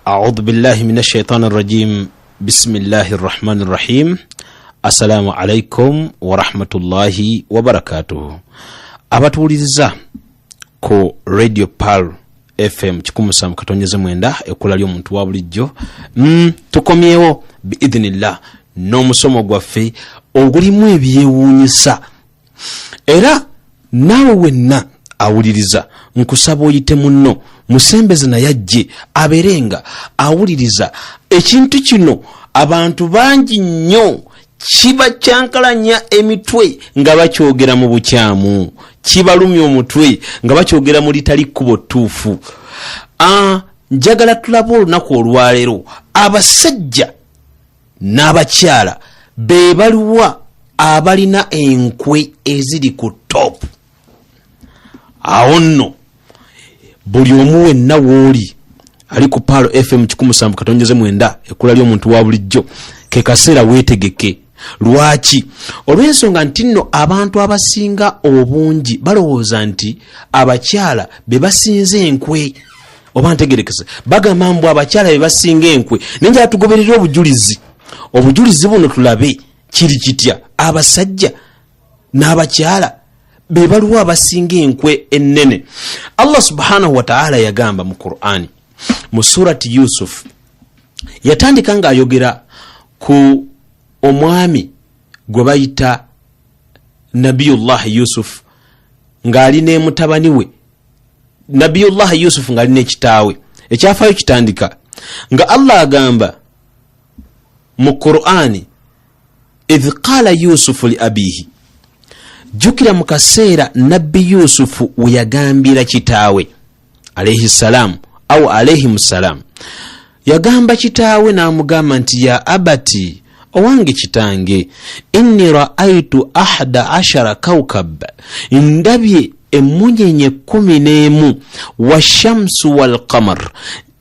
أعوذ بالله من الشيطان الرجيم بسم الله الرحمن الرحيم السلام عليكم ورحمة الله وبركاته abatuuliriza ku Radio Pearl FM 107.9 ekula ly'omuntu wa bulijjo tukomyewo biidhnillah n'omusomo gwaffe ogulimu ebyewuunyisa era naawe wenna awuliriza nkusaba oyite munno musembeze na yajje aberenga awuliriza ekintu kino abantu bangi nnyo kiba kyankalanya emitwe nga bakyogera mu bukyamu kibalumya omutwe nga bakyogera mu litali kkubo ttuufu njagala tulaba olunaku olwaleero abasajja n'abakyala be baliwa abalina enkwe eziri ku top awo nno buli omu wenna wooli ali ku Pearl FM 107.9 ekula ly'omuntu wa bulijjo ke kaseera weetegeke. Lwaki? Olw'ensonga nti nno abantu abasinga obungi balowooza nti abakyala be basinze enkwe oba ntegerekese bagamba mbu abakyala be basinga enkwe nenja tugoberera obujulizi buno tulabe kiri kitya abasajja n'abakyala be baliwa abasinga enkwe ennene. Allah subhanahu wa ta'ala yagamba mu Qur'ani mu surati Yusuf yatandika nga ayogera ku omwami gwe bayita Nabiyullah Yusuf ng'ali ne mutabani we Nabiyullah Yusuf ng'ali ne kitaawe ekyafayo kitandika nga Allah agamba mu Qur'ani idh qala Yusuf li abihi jukira mu kaseera Nabbi Yusufu we yagambira kitaawe alayhi salam au alayhim salam yagamba kitaawe n'amugamba nti ya abati owange kitange inni ra'aytu ahada ashara kawkab ndabye emunyenye 11 wa shamsu wal qamar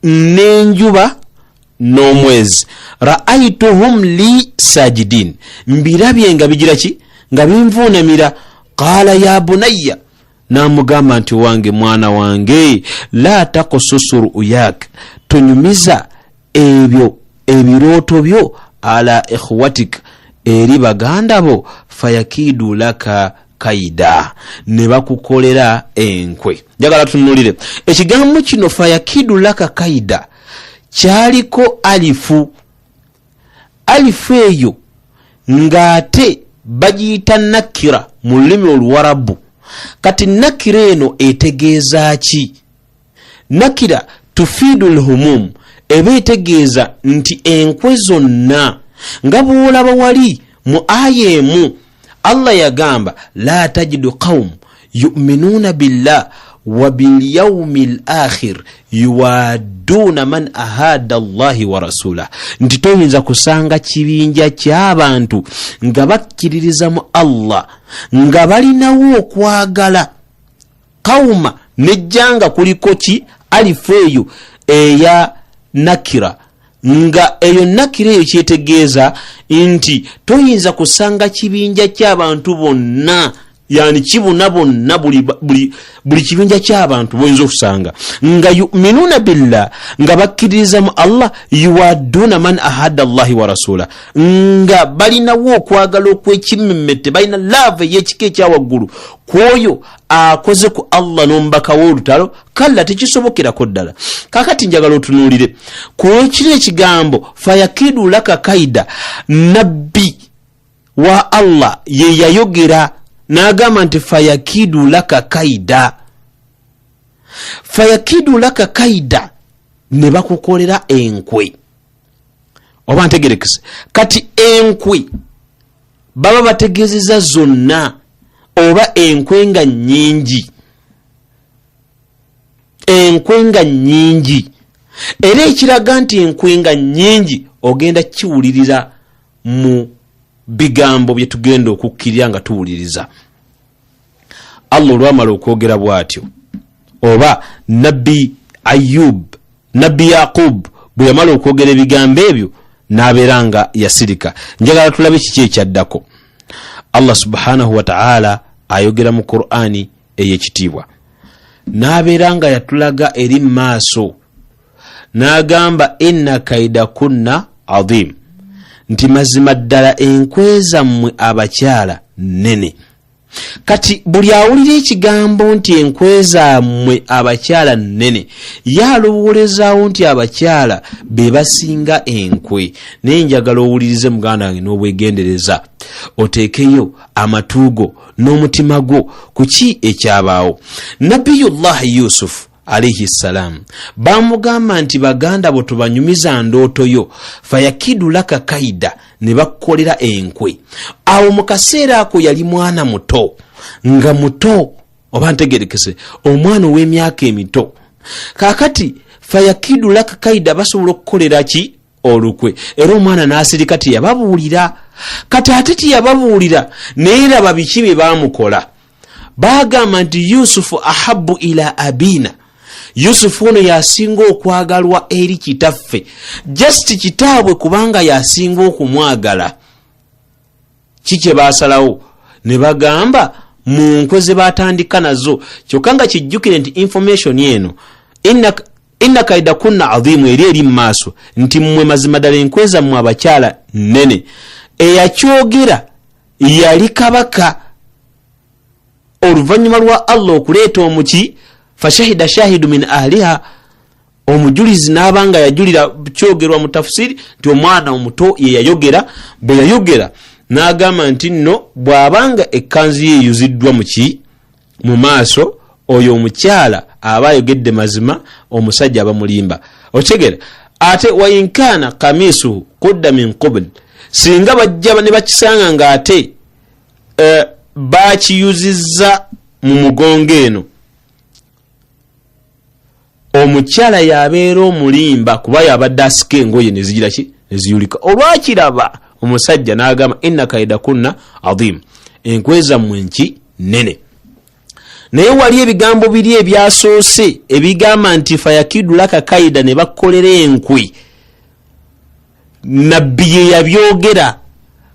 n'enjuba n'omwezi ra'aytuhum li sajidin mbirabye nga bigira ki nga binvuunamira. Qala ya bunayya n'amugamba nti wange mwana wange la taqsusur uyak tonyumiza ebyo ebirooto byo ala ikhwatik eri baganda bo fayakidu laka kaida ne bakukolera enkwe. Njagala tunulire ekigambo kino fayakidu laka kaida kyaliko alifu eyo ngate bagiyita nakira mu lulimi oluwarabu. Kati nakira eno etegeeza ki? Nakira tufidul humum eba etegeeza nti enkwe zonna nga bw'olaba wali mu aya emu Allah yagamba la tajidu qawm yu'minuna billah wa bil yawmil akhir yuwaduna man ahada Allahi wa rasulah nti toyinza kusanga kibinja ky'abantu nga bakkiririza mu Allah nga balinawo okwagala qawma nejjanga kuliko ki alifu eyo eya nakira nga eyo nakira eyo kyetegeeza nti toyinza kusanga kibinja ky'abantu bonna yani kibuna bonna buli kibinja ky'abantu boyinza okusanga nga yu'minuna billah nga bakkiririza mu Allah yuwaduna man ahada Allahi wa rasulah nga balinawo okwagala okw'ekimmemmette balina love y'ekika ekyawaggulu kwoyo akoze ku Allah n'omubaka w'olutalo kalla tekisobokerako ddala. Kakati njagala otunuulire kwekiri ekigambo fayakidu laka kaida nabbi wa Allah ye yayogera n'agamba nti fayakidu laka kaida. Fayakidu laka kaida ne bakukolera enkwe oba ntegerekese. Kati enkwe baba bategezeza zonna oba enkwe nga nnyingi era ekiraga nti enkwe nga nnyingi ogenda kiwulirira mu bigambo bye tugenda okukkirira nga tuwuliriza. Allah olwamala okwogera bw'atyo oba Nabbi Ayub Nabbi Yaqub bwe yamala okwogera ebigambo ebyo n'abeera nga yasirika. Njagala tulabe kiki ekyaddako. Allah subhanahu wa ta'ala ayogera mu Qur'ani ey'ekitiibwa n'abeera nga yatulaga eri maaso n'agamba inna kaidakunna adhim, nti mazima ddala enkwe zammwe abakyala nnene. Kati buli awulira ekigambo nti enkwe zammwe abakyala nnene yalowoolezaawo nti abakyala be basinga enkwe. Naye njagala owulirize muganda wange n'obwegendereza, oteekeyo amatuugo n'omutima gwo ku ki ekyabaawo. Nabiyullahi Yusufu alayhi salam bamugamba nti baganda bo tubanyumiza ndooto yo, fayakidu laka kaida, ne bakukolera enkwe. Awo mu kaseera ako yali mwana muto, nga muto oba ntegerekese omwana ow'emyaka emito. Kaakati fayakidu laka kaida basobola okukolera ki? Olukwe. Era omwana n'asirika teyababuulira. Kati ate teyababuulira naye laba biki bye baamukola. Baagamba nti Yusufu ahabbu ila abina, Yusufu ono yasinga okwagalwa eri kitaffe. Just kitaabwe kubanga yasinga okumwagala. Kike baasalawo ne bagamba mu nkwe ze batandika nazo, kyokka nga kijjukire nti information eno inna kaidakunna adhimu eri mu maaso, nti mmwe mazima ddala enkwe zammwe abakyala nnene. Eyakyogera yali kabaka oluvannyuma lwa Allah okuleeta omuki, fashahida shahidu min ahliha, omujulizi n'abanga yajulira kyogerwa mu tafsiri nti omwana omuto ye yayogera. Bwe yayogera n'agamba nti nno bw'abanga ekkanzu ye eyuziddwa mu maaso, oyo omukyala aba ayogedde mazima, omusajja aba mulimba. Otegera ate wayinkana kamisu kudda min qubl, singa bajja ne bakisanga ng'ate bakiyuzizza mu mugongo eno, omukyala yabeera omulimba kuba yabadde asika engoye ne zigira ki? Ne ziyulika. Olwakiraba omusajja n'agamba inna kaidakunna adhim, enkwe zammwe nki? Nnene. Naye wali ebigambo biri ebyasoose ebigamba nti fayakidu laka kaida, ne bakolera enkwe. Nabbi ye yabyogera.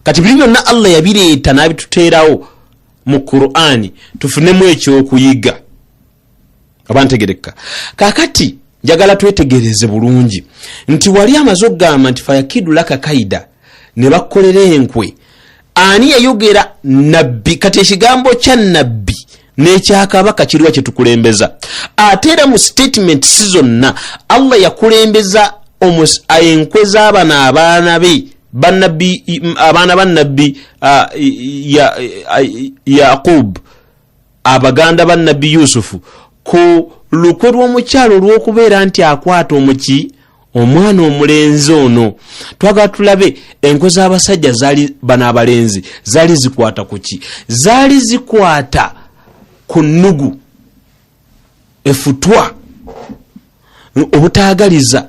Kati biri byonna Allah yabireeta n'abituteerawo mu Qur'ani tufunemu ekyokuyiga. Abantegereka. Kakati njagala twetegereze bulungi nti wali amaze okugamba nti fayakidu laka kaida, ne bakolera enkwe. Ani yayogera? Nabbi. Kati ekigambo kya nabbi n'ekyakabaka kiriwa kye tukulembeza. Ate era mu statement si zonna Allah yakulembeza enkwe z'abana abaana be bannabbi, abaana bannabbi Yaqub, abaganda bannabbi Yusufu, ku lukwe lw'omukyalo olw'okubeera nti akwata omwana omulenzi ono. Twagala tulabe enkwe z'abasajja zaali bana abalenzi zaali zikwata ku ki? Zaali zikwata ku nnugu, efutwa, obutaagaliza.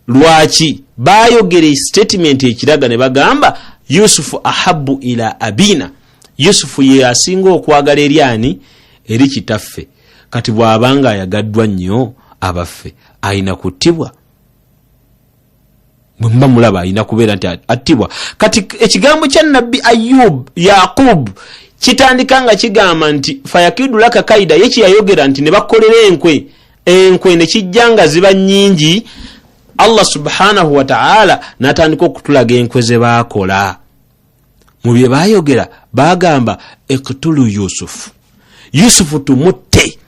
Lwaki? Bayogera statement ekiraga ne bagamba Yusufu ahabbu ila abina, Yusufu ye asinga okwagala eri ani? Eri kitaffe. Kati bw'abanga ayagaddwa nnyo abaffe ayina kuttibwa. Bwe muba mulaba ayina kubeera nti attibwa. Kati ekigambo kya nabbi Yaqub kitandika nga kigamba nti fayakidu laka kaida, ye kyeyayogera nti ne bakolera enkwe. Enkwe ne kijja nga ziba nnyingi. Allah subhanahu wa ta'ala n'atandika okutulaga enkwe ze baakola. Mu bye baayogera baagamba iqtulu Yusufu tumutte.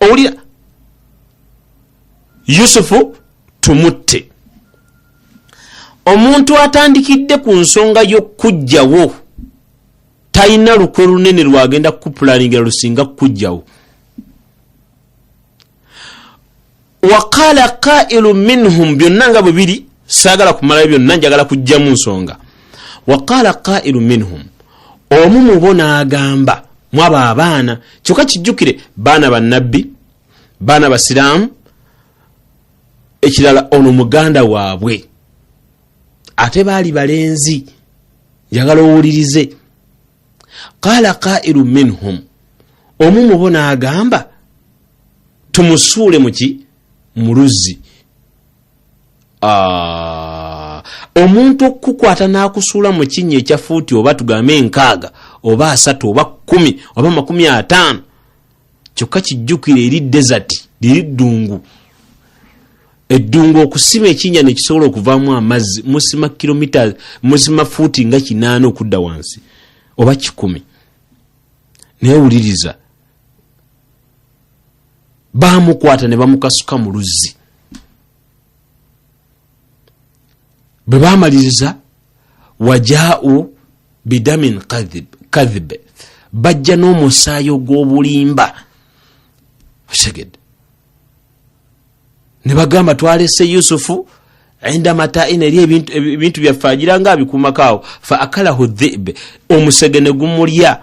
Owulira? Yusufu tumutte. Omuntu atandikidde ku nsonga y'okujjawo talina lukwe lunene lwagenda kupulaningira lusinga kujjawo. Waqala qailu minhum, byonna nga bwe biri, saagala kumala byonna, njagala kujjamu nsonga. Waqala qailu minhum, omu mu bo n'agamba, mwaba abaana, kyokka kijjukire baana bannabbi, baana basiraamu, ekirala ono muganda waabwe, ate baali balenzi. Njagala owulirize. Qala qailu minhum, omu mu bo n'agamba tumusuule mu luzzi. Omuntu okukwata n'akusuula mu kinnya ekya fuuti oba tugambe 6 oba 3 oba 10 oba 50, kyokka kijjukire eri desert, liri ddungu, eddungu okusima ekinnya ne kisobola okuvaamu amazzi musima kilomita musima fuuti nga 8 okudda wansi oba 10 naye wuliriza baamukwata ne bamukasuka mu luzzi bwe baamaliriza wajaa'u bidamin kadhib bajja n'omusaayi ogw'obulimba osegedde ne bagamba twalese Yusufu enda mata'ina eri ebintu byaffe agira nga abikuumakaawo fa akalahu dhi'b omusege ne gumulya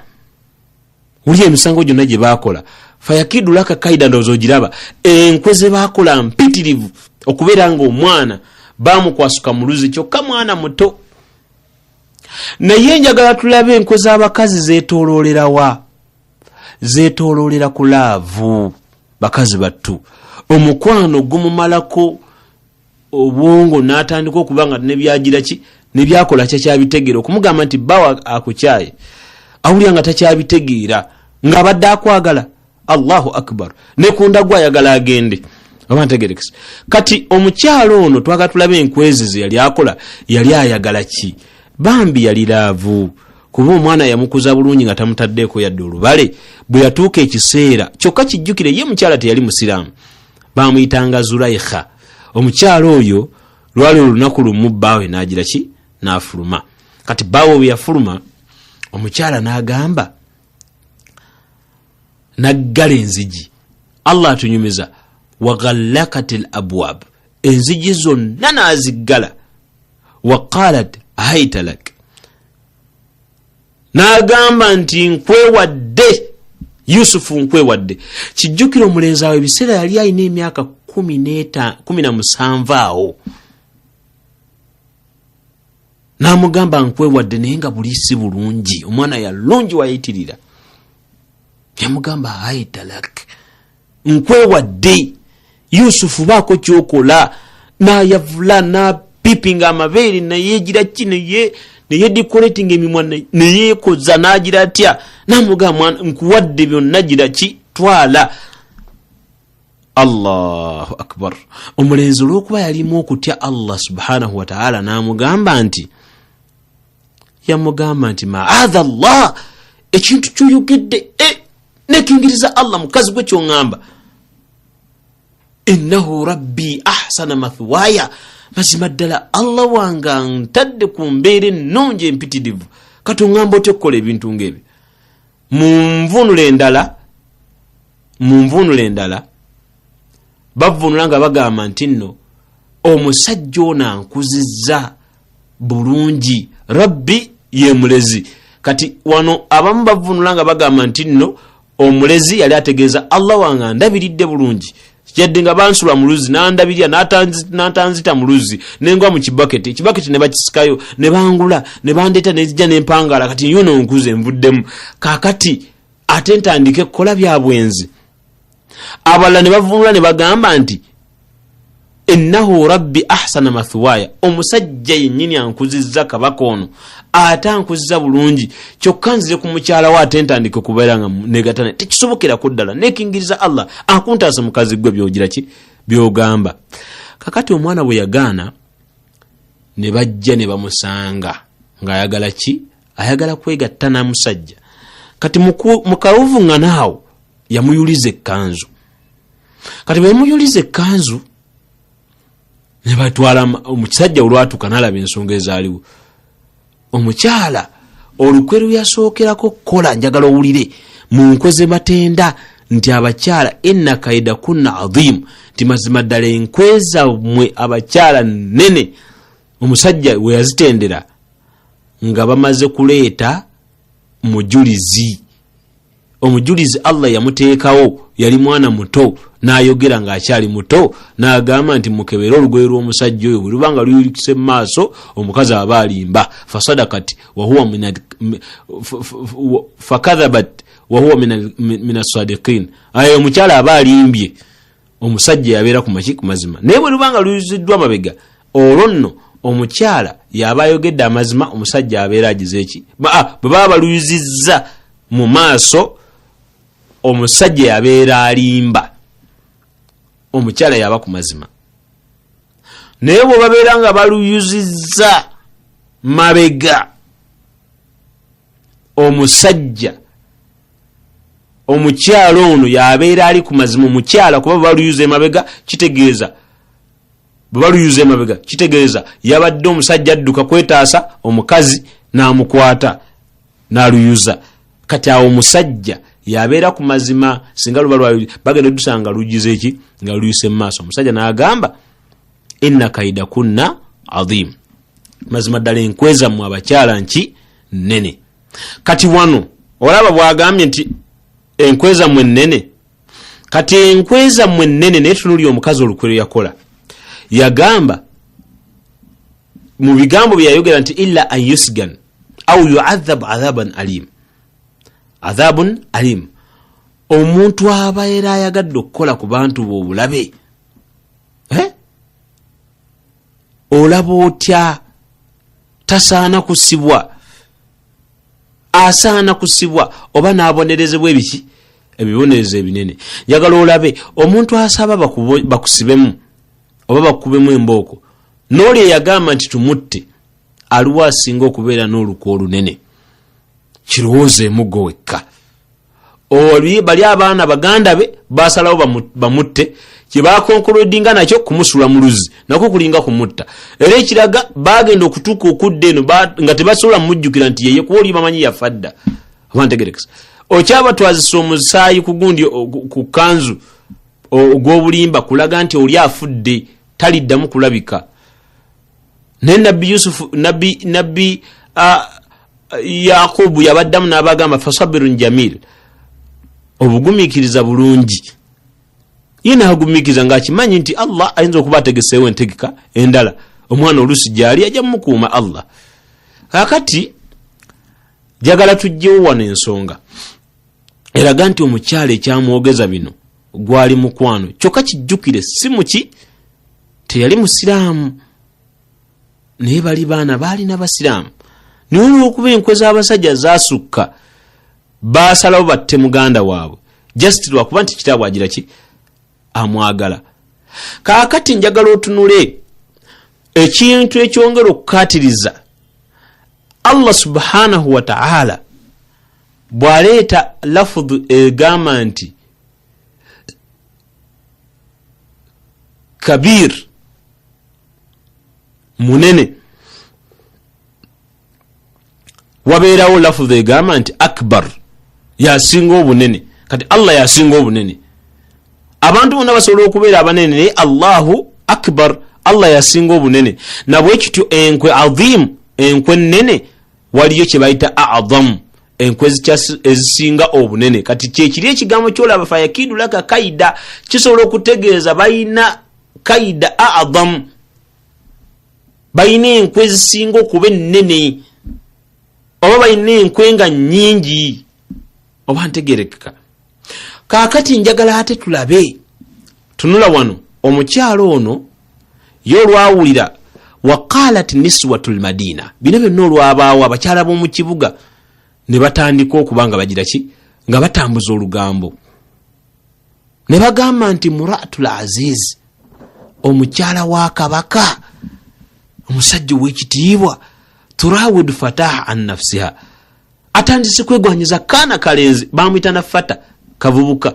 wuli emisango gyonna gye baakola fayakidu laka kaida ndowooza ogiraba enkwe ze baakola mpitirivu okubeera nga omwana baamukwasuka mu luzzi kyokka mwana muto naye njagala tulabe enkwe z'abakazi zeetooloolera zeetooloolera ku laavu bakazi battu omukwano gumumalako obwongo n'atandika okuba nga nebyagira ki nebyakola kyakyabitegeera okumugamba nti bawa akukyaye awulira nga takyabitegeera ng'abadde akwagala Allahu akbar ne kunda gwayagala agende abantegerekese kati omukyalo ono twaga tulabe enkwezi ze yali akola yali ayagala ki bambi yali laavu kuba omwana yamukuza bulungi nga tamutaddeeko yadde olubale bwe yatuuka ekiseera kyokka kijjukire ye mukyala teyali musiraamu baamuyitanga Zulaikha omukyalo oyo lwali olunaku lumu bbaawe n'agira ki n'afuluma kati bbaawe bwe yafuluma omukyala n'agamba naggala enzigi Allah atunyumiza waghallaqatil abwab enzigi zonna n'aziggala waqalat haytalak n'agamba nti nkwewadde Yusufu nkwewadde kijjukira omulenzi awo ebiseera yali alina emyaka 17 awo n'amugamba nkwewadde naye nga buli si bulungi omwana yalungi wayitirira yamugamba haytalak nkwewadde Yusufu baako kyokola n'ayavula n'apipinga amabeere nayeegira ki naye decorating emimwa neyeekoza n'agira atya n'amugamba nkuwadde byonna gira ki twala Allahu akbar omulenzi olw'okuba yalimu okutya Allah subhanahu wa ta'ala n'amugamba nti yamugamba nti ma'adha Allah ekintu ky'oyogedde nekingiriza Allah mukazi gwe ky'oŋŋamba innahu rabbi ahsana mathwaya mazima ddala Allah wanga ntadde ku mbeera ennungi empitirivu kati oŋŋamba otya okukola ebintu ng'ebyo mu nvuunula endala bavunula nga bagamba nti nno omusajja ono ankuzizza bulungi rabbi ye mulezi kati wano abamu bavunula nga bagamba nti nno omulezi yali ategeeza Allah wanga ndabiridde bulungi yadde nga bansula mu luzzi n'andabirya n'atanzita mu luzzi n'engwa mu kibaketi ne bakisikayo ne bangula ne bandeeta nezijja n'empangala kati yono nkuze envuddemu kaakati ate ntandike kukola bya bwenzi abalala ne bavunula ne bagamba nti innahu rabbi ahsana mathwaya omusajja yennyini ankuzizza kabaka ono ate ankuzizza bulungi kyokka nzire ku mukyala we ate ntandike okubeera nga negatane tekisobokerako ddala nekingiriza Allah akuntaasa mukazi gwe byogira ki byogamba kakati omwana bwe yagaana ne bajja ne bamusanga ng'ayagala ki ayagala kwegatta n'amusajja kati mu kawuvuŋŋana awo yamuyuliza ekkanzu kati bwe yamuyuliza ekkanzu ne batwala omusajja olwatuuka n'alaba ensonga ezaaliwo omukyala olukwe luyasookerako kola njagala owulire mu nkwe ze matenda nti abakyala enna kaida kunna adhimu nti mazima ddala enkwe zammwe abakyala nnene omusajja we yazitendera nga bamaze kuleeta omujulizi Allah yamuteekawo yali mwana muto n'ayogera ng'akyali muto n'agamba nti mukebere olugoye lw'omusajja oyo bwe lubanga luyulikise mu maaso omukazi aba alimba fasadakati fakadhabat wahuwa min as-sadiqin ayo omukyala aba alimbye omusajja yabeera ku mazima naye bwe lubanga luyuziddwa mabega olwo nno omukyala yaba ayogedde amazima omusajja abeera agize eki bwe baba baluyuzizza mu maaso omusajja yabeera alimba omukyala yaba ku mazima naye bwe babeera nga baluyuzizza mabega omusajja omukyalo ono yabeera ali ku mazima omukyala kuba baluyuze mabega kitegeeza baluyuze mabega kitegeeza yabadde omusajja adduka kwetaasa omukazi n'amukwata n'aluyuza kati awo omusajja yabeera ku mazima singa luba bagenda dusanga lugize eki nga luyuse mu maaso omusajja n'agamba inna kaida kunna adhim mazima ddala enkweza mu abakyala nki nnene kati wano olaba bwagambye nti enkweza mwe nnene kati enkweza mwe nnene naye tunuli omukazi olukwero yakola yagamba mu bigambo bye yayogera nti illa an yusgan au yu'adhab adhabun alim omuntu abaera ayagadde okukola ku bantu b'obulabe olaba otya tasaana kusibwa asaana kusibwa oba n'abonerezebwa ebiki ebibonerezo ebinene njagala olabe omuntu asaba bakusibemu oba bakubemu embooko n'oli eyagamba nti tumutte aliwo asinga okubeera n'olukwa olunene kirowooza emuggo wekka bali abaana baganda be basalawo bamutte kyebakonkolodinga nakyo kumusula mu luzzi nako kulinga kumutta era ekiraga bagenda okutuuka okudda eno nga tebasobola mujjukira nti yeye kuba oli bamanyi yafadda abantegerekesa okyabatwazisa omusaayi ku gundi ku kanzu ogw'obulimba kulaga nti oli afudde taliddamu kulabika naye nabbi yusufu nabbi yakubu yabaddamu n'abagamba fasabirun jamil obugumiikiriza bulungi ye naagumikiriza ng'akimanyi nti Allah ayinza okuba ategeseewo entegeka endala omwana oluusi gyali ajja mumukuuma Allah kakati jagala tujjewo wano ensonga eraga nti omukyala ekyamwogeza bino gwali mukwano kyokka kijjukire si muki teyali musiraamu naye bali baana baalina basiraamu naye olw'okuba enkwe z'abasajja zaasukka baasalawo batte muganda waabwe just lwakuba nti kitaabwe agira ki amwagala kaakati njagala otunule ekintu ekyongera okukatiriza Allah subhanahu wa ta'ala bwaleeta lafudhu egamba nti kabir munene wabeerawo lafudhu egamba nti akbar yasinga obunene kati Allah yasinga obunene abantu bonna basobola okubeera abanene naye Allahu akbar Allah yasinga obunene nabwe kityo enkwe adhim enkwe nnene waliyo kye bayita a'dham enkwe ezisinga obunene kati kyekiri ekigambo kyolaba fayakidu laka kaida kisobola okutegeeza bayina kaida a'dham bayina enkwe ezisinga okuba ennene oba bayina enkwe nga nnyingi oba ntegerekeka kaakati njagala ate tulabe tunula wano omukyalo ono y'olwawulira waqalat niswatul madina bino byonna olwabaawo abakyala b'omu kibuga ne batandika okuba nga bagira ki nga batambuza olugambo ne bagamba nti muraatul aziz omukyala wa kabaka omusajja w'ekitiibwa turawid fataha an nafsiha atandise kwegwanyiza kaana kalenzi bamwita na fata kavubuka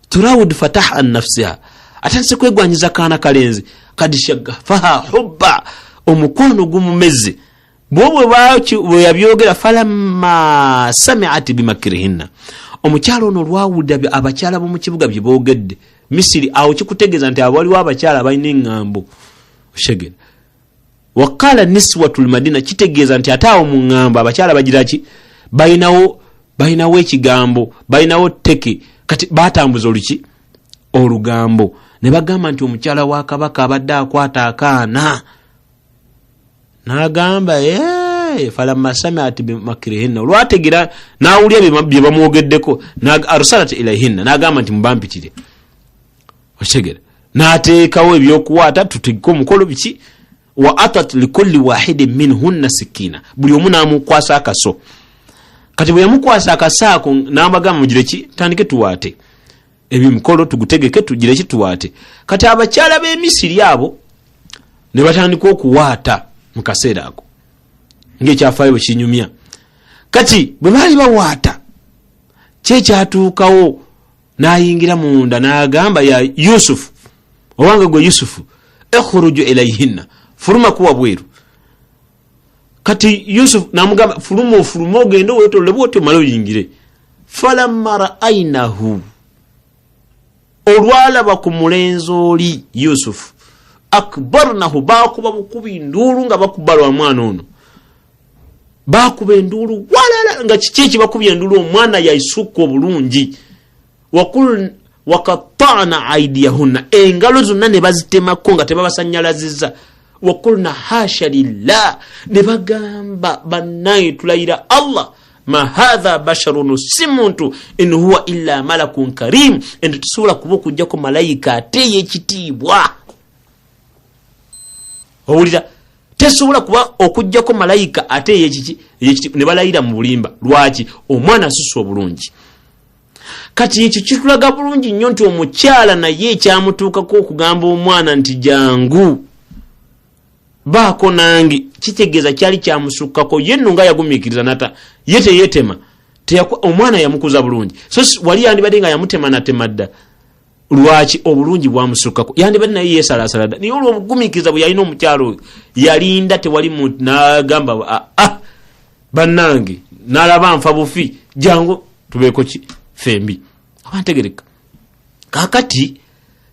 turawid fataha an nafsiha atandise kwegwanyiza kaana kalenzi kadishaga faha hubba omukono gumumeze bwobwe bwe yabyogera falamma sami'at bimakrihinna omukyalo ono lwawudde abakyala b'omu kibuga bye boogedde Misiri awo kikutegeeza nti waliwo abakyala balina eŋŋambo oshegera waqala niswatul madina kitegeeza nti ate awo mu ŋŋambo abakyala bagira ki bayinawo ekigambo bayinawo teke kati batambuza oluki olugambo ne bagamba nti omukyala wa kabaka abadde akwata akaana n'agamba falamma sami'at bimakrihinna olwategira n'awulira bye bamwogeddeko arsalat ilayhinna n'agamba nti mubampitire oshegera n'ateekawo ebyokuwaata tutegeke omukolo biki wa atat likulli wahidin minhunna sikina buli omu n'amukwasa akaso kati bwe yamukwasa akasaako n'abagamba mugire ki tandike tuwaate ebimukolo tugutegeke tugire ki tuwaate kati abakyala b'e Misiri abo ne batandika okuwaata mu kaseera ako ng'ekyafaayo bwe kinyumya. Kati bwe baali bawaata kyekyatuukawo n'ayingira munda n'agamba ya Yusufu, owange gwe Yusufu, ekhruju ilayhinna, fuluma kuwa bweru. Kati Yusufu namugamba fuluma ogende weetolole bw'oti omale oyingire. Falamma ra'aynahu, olwalaba ku mulenzi oli Yusufu, akbarnahu, baakuba bukubi nduulu nga bakuba lwa mwana ono, baakuba enduulu walala nga kiki ekibakubya enduulu, omwana yaisukka obulungi. Wakatta'na aydiyahunna, engalo zonna ne bazitemako nga tebabasanyalazizza. Wakulna hasha lillah, ne bagamba bannaye tulayira Allah, ma hadha basharun, si muntu, in huwa illa malakun karim, ende tusobola kuba okujjako malayika ate y'ekitiibwa. Owulira, tesobola kuba okujjako malayika ate y'ekitiibwa. Ne balayira mu bulimba. Lwaki? Omwana asusse obulungi. Kati ekyo kitulaga bulungi nnyo nti omukyala naye ekyamutuukako okugamba omwana nti jangu baako nange, kitegeeza kyali kyamusukkako. Ye nno nga yagumiikiriza nata ye teyeetema, omwana yamukuza bulungi. So wali yandibadde nga yamutema natema dda. Lwaki? Obulungi bwamusukkako. Yandibadde naye yeesalaasala dda. Naye olw'obugumiikiriza bwe yalina omukyalo oyo, yalinda tewali muntu n'agamba bannange n'alaba nfa bufi, jangu tubeeko fembi. Abantegereka. Kaakati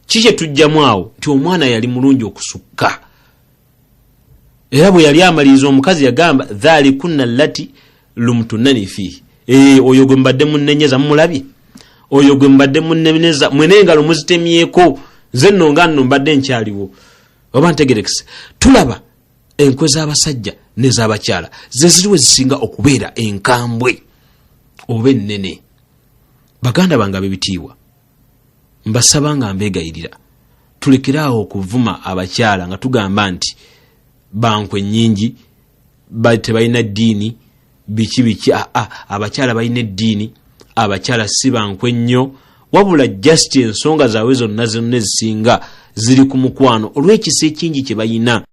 kiki tujjamu awo nti omwana yali mulungi okusukka. Era bwe yali amaliriza omukazi yagamba dhalikunna allati lumtunani fihi, oyo gwe mbadde munnenyeza mumulabye, oyo gwe mbadde munnenyeza mwene engalo muzitemyeko, nze nno nga nno mbadde nkyaliwo. Oba ntegerekese, tulaba enkwe z'abasajja n'ez'abakyala ze ziriwe zisinga okubeera enkambwe oba ennene. Baganda bange ab'ebitiibwa, mbasaba nga mbeegayirira tulekerawo okuvuma abakyala nga tugamba nti bankwe nnyingi, tebalina ddiini, biki. Abakyala balina eddiini, abakyala si bankwe nnyo, wabula just ensonga zaabwe zonna zonna ezisinga ziri ku mukwano olw'ekisa ekingi kye balina.